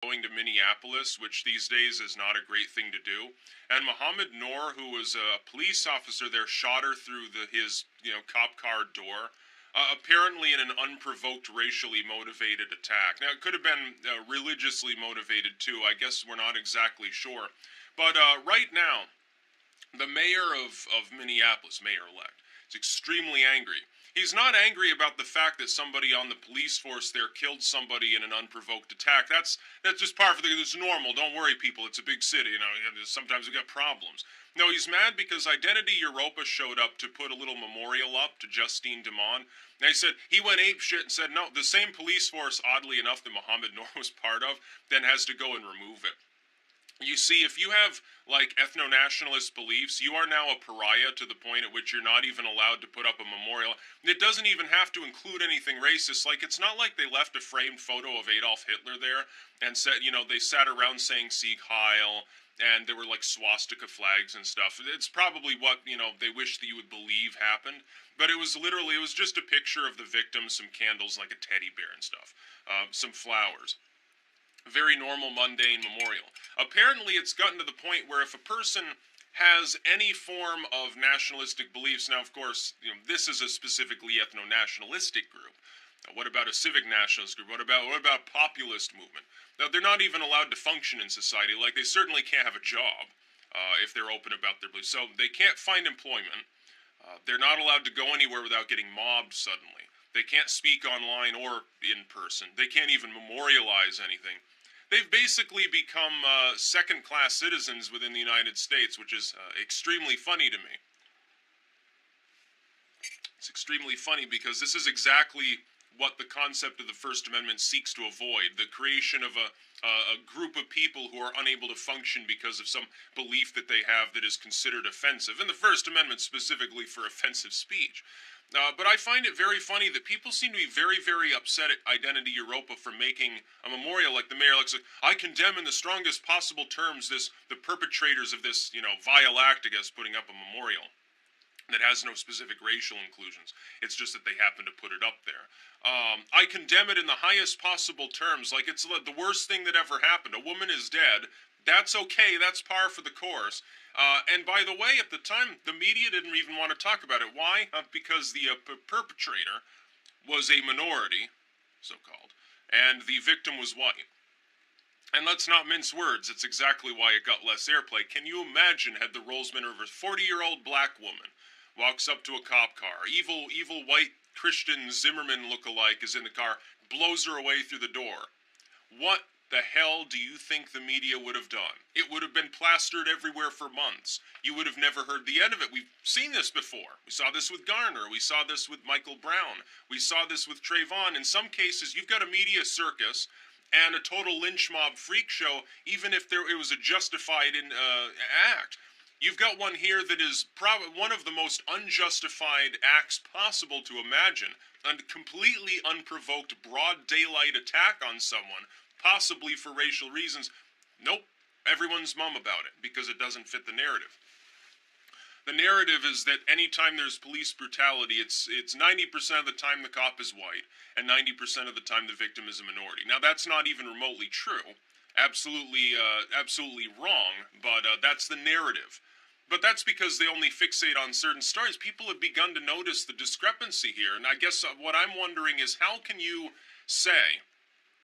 going to Minneapolis, which these days is not a great thing to do. And Mohammed Noor, who was a police officer there, shot her through his cop car door. Apparently in an unprovoked, racially motivated attack. Now, it could have been religiously motivated too. I guess we're not exactly sure. But right now, the mayor of Minneapolis, mayor-elect, is extremely angry. He's not angry about the fact that somebody on the police force there killed somebody in an unprovoked attack. That's just part of it's normal. Don't worry, people. It's a big city. Sometimes we got problems. No, he's mad because Identity Europa showed up to put a little memorial up to Justine Damond. And they said he went apeshit and said, no, the same police force, oddly enough, that Mohammed Noor was part of, then has to go and remove it. You see, if you have, like, ethno-nationalist beliefs, you are now a pariah to the point at which you're not even allowed to put up a memorial. It doesn't even have to include anything racist. Like, it's not like they left a framed photo of Adolf Hitler there and said, they sat around saying Sieg Heil, and there were, like, swastika flags and stuff. It's probably what, they wish that you would believe happened. But it was just a picture of the victim, some candles, like a teddy bear and stuff, some flowers. Very normal, mundane memorial. Apparently, it's gotten to the point where if a person has any form of nationalistic beliefs, now, of course, this is a specifically ethno-nationalistic group. Now, what about a civic nationalist group? What about populist movement? Now, they're not even allowed to function in society. Like, they certainly can't have a job if they're open about their beliefs. So they can't find employment. They're not allowed to go anywhere without getting mobbed suddenly. They can't speak online or in person. They can't even memorialize anything. They've basically become second-class citizens within the United States, which is extremely funny to me. It's extremely funny because this is exactly what the concept of the First Amendment seeks to avoid, the creation of a group of people who are unable to function because of some belief that they have that is considered offensive, and the First Amendment specifically for offensive speech. But I find it very funny that people seem to be very, very upset at Identity Europa for making a memorial. Like the mayor, like, I condemn in the strongest possible terms the perpetrators of this, vile act, I guess, putting up a memorial that has no specific racial inclusions. It's just that they happen to put it up there. I condemn it in the highest possible terms. Like, it's the worst thing that ever happened. A woman is dead. That's okay. That's par for the course. And by the way, at the time, the media didn't even want to talk about it. Why? Because the perpetrator was a minority, so-called, and the victim was white. And let's not mince words. It's exactly why it got less airplay. Can you imagine had the roles been over? 40-year-old black woman walks up to a cop car. Evil white Christian Zimmerman look-alike is in the car, blows her away through the door. What the hell do you think the media would have done? It would have been plastered everywhere for months. You would have never heard the end of it. We've seen this before. We saw this with Garner. We saw this with Michael Brown. We saw this with Trayvon. In some cases, you've got a media circus and a total lynch mob freak show, even if it was a justified act. You've got one here that is probably one of the most unjustified acts possible to imagine. A completely unprovoked broad daylight attack on someone, possibly for racial reasons. Nope, everyone's mum about it because it doesn't fit the narrative. The narrative is that anytime there's police brutality, it's 90% of the time the cop is white, and 90% of the time the victim is a minority. Now, that's not even remotely true. Absolutely wrong, but that's the narrative. But that's because they only fixate on certain stories. People have begun to notice the discrepancy here, and I guess what I'm wondering is how can you say